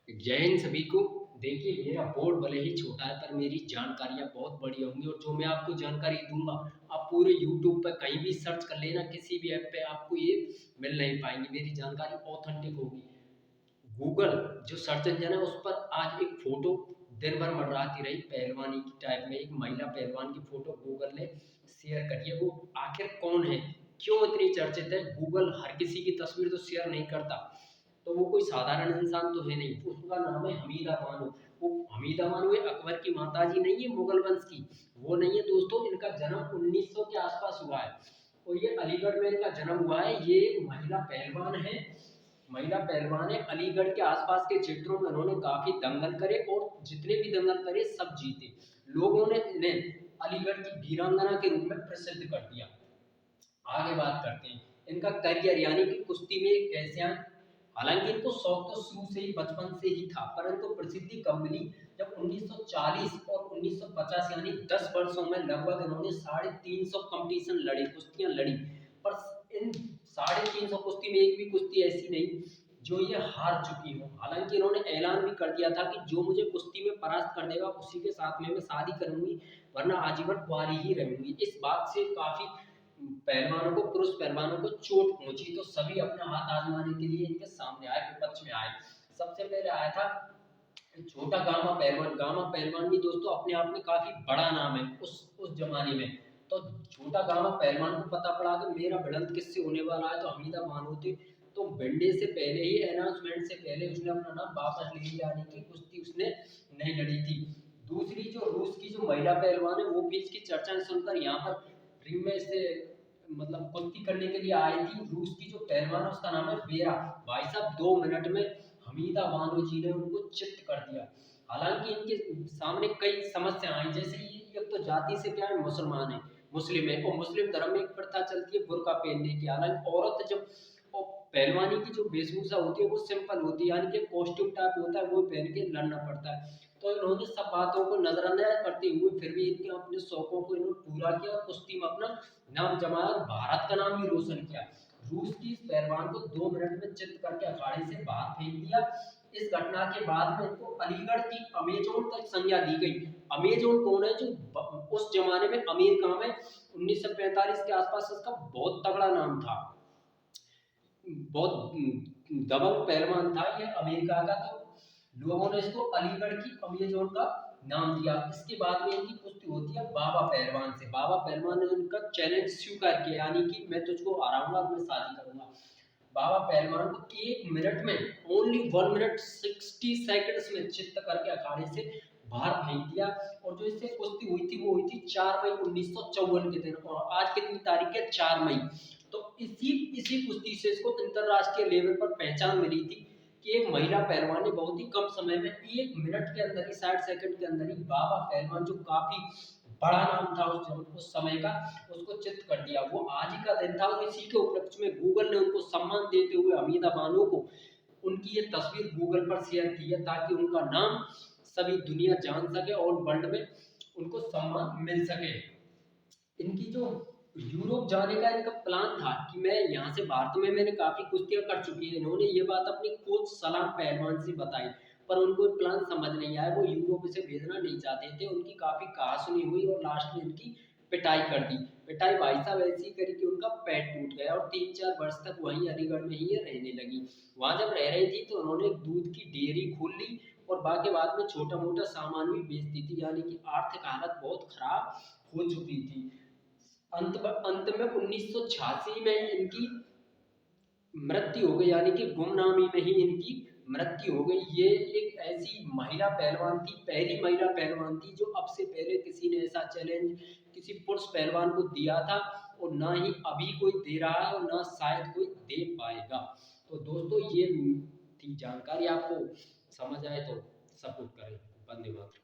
जय हिंद सभी को। देखिए, मेरा बोर्ड भले ही छोटा है पर मेरी जानकारियाँ बहुत बड़ी होंगी और जो मैं आपको जानकारी दूँगा, आप पूरे यूट्यूब पे कहीं भी सर्च कर लेना, किसी भी ऐप पे आपको ये मिल नहीं पाएँगी। मेरी जानकारी ऑथेंटिक होगी। गूगल जो सर्च इंजन है उस पर आज एक फ़ोटो दिन भर मंडराती रही पहलवानी की टाइप में, एक महिला पहलवान की फ़ोटो गूगल ने शेयर करी है। वो आखिर कौन है? क्यों इतनी चर्चित है? गूगल हर किसी की तस्वीर तो शेयर नहीं करता। तो वो कोई साधारण इंसान तो है नहीं। उसका नाम है हमीदा बानो। वो हमीदा बानो ये अकबर की माताजी नहीं है, मुगल वंश की, वो नहीं है दोस्तों। इनका जन्म 1900 के आसपास हुआ है और ये अलीगढ़ में इनका जन्म हुआ है। ये महिला पहलवान है। महिला पहलवान है। अलीगढ़ के आसपास के क्षेत्रों में उन्होंने काफी दंगल करे और जितने भी दंगल करे सब जीते। लोगों ने इन्हें अलीगढ़ की वीरांगना के रूप में प्रसिद्ध कर दिया। आगे बात करते हैं इनका करियर यानी कि कुश्ती में कैसे आए। हालांकि इनको शौक तो शुरू से ही बचपन से ही था, परंतु प्रसिद्धि कब मिली जब 1940 और 1950 यानी 10 वर्षों में लगभग इन्होंने 350 कंपटीशन लड़े, कुश्तियां लड़ी। पर इन 350 कुश्ती में एक भी कुश्ती ऐसी नहीं जो ये हार चुकी हो। हालांकि इन्होंने ऐलान भी कर दिया था कि जो मुझे कुश्ती में परास्त कर देगा उसी के साथ में मैं शादी करूंगी, वरना आजीवन कुंवारी ही रहूंगी। इस बात से काफी पहलवानों को, पुरुष पहलवानों को चोट पहुंची, तो सभी अपना हाथ आजमाने के लिए इनके सामने आए, विपक्ष में आए। सबसे पहले आया था छोटा गामा पहलवान। गामा पहलवान भी दोस्तों अपने आप में काफी बड़ा नाम है उस जमाने में। तो छोटा गामा पहलवान को पता पड़ा कि मेरा भिड़ंत किससे होने वाला है, तो हमीदा बानो थे। तो भिड़ने से पहले ही, अनाउंसमेंट से पहले उसने अपना नाम वापस ले लिया, यानी कि कुश्ती उसने नहीं लड़ी थी। दूसरी जो रूस की जो महिला पहलवान है वो भी इसकी चर्चा सुनकर यहाँ पर रिंग में से मतलब कुश्ती करने के लिए आई थी। रूस की जो पहलवान है उसका नाम है वेरा। भाई साहब 2 मिनट में हमीदा बानो जी ने उनको चित्त कर दिया। हालांकि इनके सामने कई समस्या आई, जैसे ये तो जाति से क्या है, मुसलमान है, मुस्लिम है, और मुस्लिम धर्म में एक प्रथा चलती है बुर्का पहनने की। हालांकि औरत जब और पहलवानी की जो वेशभूषा होती है वो सिंपल होती है, यानी कि कॉस्ट्यूम टाइप होता है, वो पहन के लड़ना पड़ता है। तो इन्होंने सब बातों को नजरअंदाज करते हुए फिर भी इनके अपने शौकों को इन्होंने पूरा किया और कुश्ती में अपना नाम जमाया और भारत का नाम भी रोशन किया। रूस की इस पहलवान को 2 मिनट में चित्त करके अखाड़े से बाहर फेंक दिया। इस घटना के बाद में इनको अलीगढ़ की अमेजोन तक संज्ञा दी गई। अमेजोन कौन है? जो उस जमाने में अमेरिका में 1945 के आसपास इसका बहुत तगड़ा नाम था, बहुत दबंग पहलवान था ये अमेरिका का। तो लोगों ने इसको अलीगढ़ की अमेजोन का नाम दिया। इसके बाद में इनकी कुश्ती होती है बाबा पहलवान से। बाबा पहलवान ने उनका चैलेंज स्वीकार किया, यानी कि मैं तुझको हराऊंगा और मैं शादी करूंगा। बाबा पहलवान को 1 मिनट में, ओनली 1 मिनट 60 सेकंड्स में चित्त करके अखाड़े से बाहर फेंक दिया। और जो इससे कुश्ती हुई थी वो हुई थी 4 मई 1954 के दिन, और आज कितनी तारीख है? 4 मई। तो इसी इसी कुश्ती से इसको अंतरराष्ट्रीय लेवल पर पहचान मिली थी कि एक महिला पहलवान ने बहुत ही कम समय में 1 मिनट के अंदर ही, 60 सेकंड के अंदर ही, बाबा पहलवान जो काफी बड़ा नाम था उस समय का, उसको चित्त कर दिया। वो आज ही का दिन था और इसी के उपलक्ष्य में गूगल ने उनको सम्मान देते हुए हमीदा बानो को उनकी ये तस्वीर गूगल पर शेयर की है, ताकि उनका नाम सभी दुनिया जान सके और वर्ल्ड में उनको सम्मान मिल सके। इनकी जो यूरोप जाने का इनका प्लान था कि मैं यहाँ से, भारत में मैंने काफी कुश्तियां कर चुकी है, इन्होंने ये बात अपनी कोच सलाम पहलवान से बताई, पर उनको प्लान समझ नहीं आया। वो यूरोप से भेजना नहीं चाहते थे। उनकी काफी कहासुनी हुई और लास्ट में इनकी पिटाई कर दी। पिटाई भाई साहब ऐसी करी कि उनका पैर टूट गया और 3-4 वर्ष तक वहीं अलीगढ़ में ही ये रहने लगी। वहां जब रह रही थी तो उन्होंने दूध की डेयरी खोल ली और बाकी बाद में छोटा मोटा सामान भी बेचती थी, यानी कि आर्थिक हालत बहुत खराब हो चुकी थी। अंत में 1986 में इनकी मृत्यु हो गई, यानी कि गुमनामी में ही इनकी मृत्यु हो गई। ये एक ऐसी महिला पहलवान थी, पहली महिला पहलवान थी जो अब से पहले किसी ने ऐसा चैलेंज किसी पुरुष पहलवान को दिया था, और ना ही अभी कोई दे रहा है और ना शायद कोई दे पाएगा। तो दोस्तों ये थी जानकारी, आपको समझ आए तो सपोर्ट करें। वंदे मातरम।